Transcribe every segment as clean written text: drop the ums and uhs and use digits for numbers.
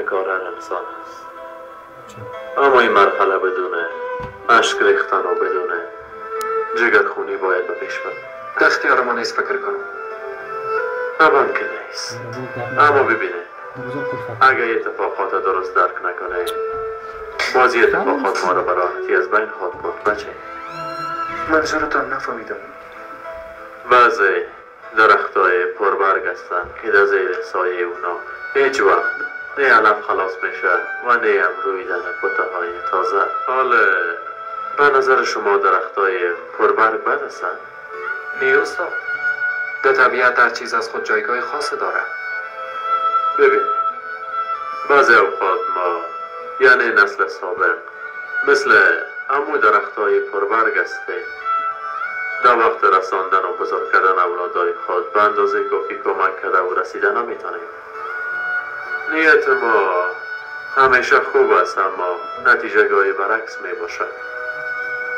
کار هر انسان است. اما این مرحله بدون اشک ریختن و بدون جگرخونی باید به پیش برد. در اختیار ما نیست فکر کنم. طبعا که نیست. اما ببینه اگه اتفاقات درست درک نکنه بازی اتفاقات ما را به راحتی از بین خواهد برد. بچه منظورتان نفهمیدم. بعضی درختای پربرگ هستند که در زیر سایه اونا هیچ وقت نه علف خلاص میشه و نه هم رویدن بوته‌های تازه. حالا به نظر شما درختای پربرگ بد هستند؟ نیوستا در طبیعت هر چیز از خود جایگاه خاص داره. ببین بعضی اوقات ما یعنی نسل سابق مثل همون درختای پربرگ هستیم در وقت رساندن و بزرگ کردن اولادای خود به اندازه کافی کمک کرده و رسیدن نمیتونیم. نیت ما همیشه خوب است اما نتیجه گاهی برعکس می باشد.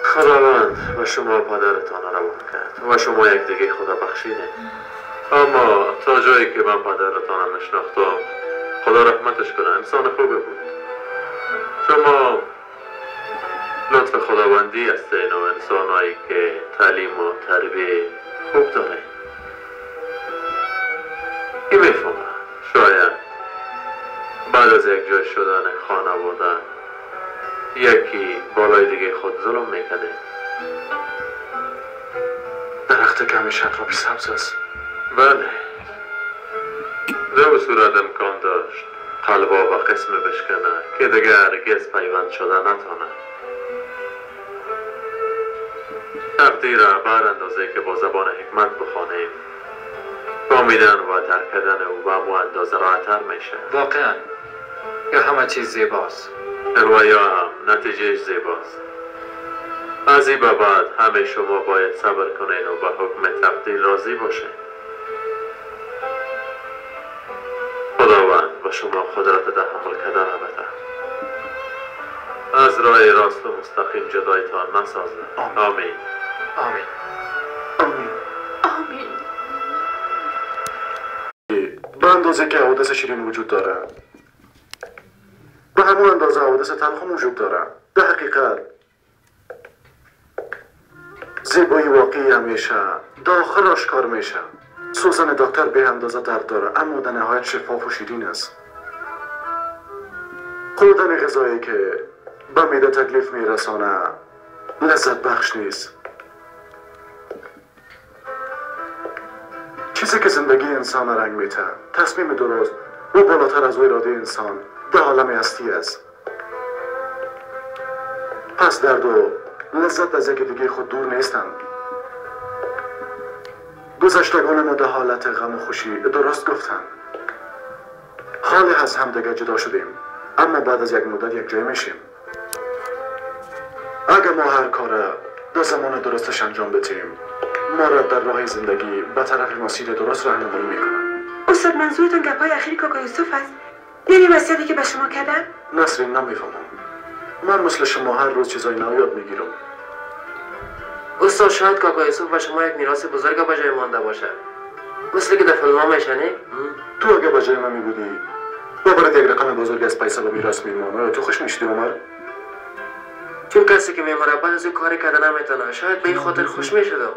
خداوند و شما پدرتان روان کرد و شما یک دیگه خدا بخشیده. اما تا جایی که من پدرتان میشناختم خدا رحمتش کنه انسان خوبه بود. شما لطف خداوندی هستین و انسانهایی که تعلیم و تربیه خوب داره. این میفهمم شاید بعد از یک جای شدن خانواده یکی بالای دیگه خود ظلم میکنه. درخت که همیشه اطرافش سبز است. بله در صورت امکان داشت قلبا و قسم بشکنه که دیگه هرگز پیوند شده نتانه. تقدیر بر اندازه که با زبان حکمت بخوانیم فهمیدن و درک کردن او به همون اندازه راحت‌تر میشه. واقعا یا همه چیز زیباست و یا هم نتیجهش زیباست. از این به بعد همه شما باید صبر کنین و به حکم تقدیر راضی باشین. خداوند و شما قدرت تحمل کردن بده. از راه راست و مستقیم جدایتان نسازه. آمین. آمین آمین آمین. به اندازه که حوادث شیرین وجود داره به همون اندازه حوادث تلخ وجود داره. در حقیقت زیبایی واقعی همیشه داخل آشکار میشه. سوزن دکتر به اندازه درد داره اما در نهایت شفاف و شیرین است. خوردن غذایی که به معده تکلیف میرسانه لذت بخش نیست. چیزی که زندگی انسان رنگ میته تصمیم درست و بالاتر از اراده انسان در عالم هستی است. پس درد و لذت از یکی دیگه خود دور نیستند. گذشتگان ما در حالت غم و خوشی درست گفتند. حالی از هم دیگه جدا شدیم اما بعد از یک مدت یک جای میشیم. اگر ما هر کار در زمان درستش انجام بدیم ما را در راه زندگی به طرف مسیر درست راهنمایی میکنن. استاد منظورتون گپای اخیر کاکا یوسف است؟ یعنی وصیتی که به شما کردن؟ نسرین نمیفهمم. من مثل شما هر روز چیزای نو یاد میگیرم. استاد شاید کاکا یوسف و شما یک میراث بزرگ به جای مانده باشه مثل که در فیلم ها میشنه. تو اگه به جای من میبودی باورت یک رقم بزرگ از پیسه و میراث میمونه تو خوش میشدی عمر؟ چون کسی که میمونه بعد از او کاری کردن نمیتونه شاید به این خاطر خوش میشد.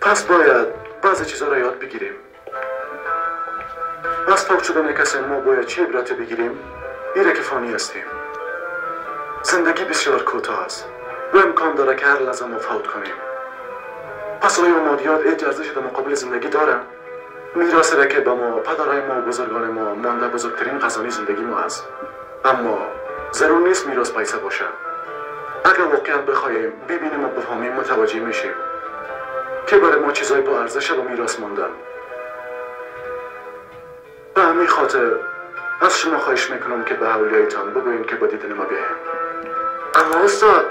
پس باید بعضی چیزا را یاد بگیریم. از فوت شدن کسی ما باید چه عبرتی بگیریم؟ ایره که فانی هستیم. زندگی بسیار کوتاه است و امکان داره که هر لحظه ما فوت کنیم. پس آیا مادیات ارزش در مقابل زندگی داره؟ میراث را که به ما پدرهای ما و بزرگان ما مانده بزرگترین خزانه زندگی ما است. اما ضرور نیست میراث پیسه باشه. اگر واقعا بخوایم ببینیم و بفهمیم متوجه میشیم که برای ما چیزای با ارزش و میراث ماندن. به همین خاطر از شما خواهش میکنم که به اولیایتان بگوین که با دیدن ما بیاین. اما استاد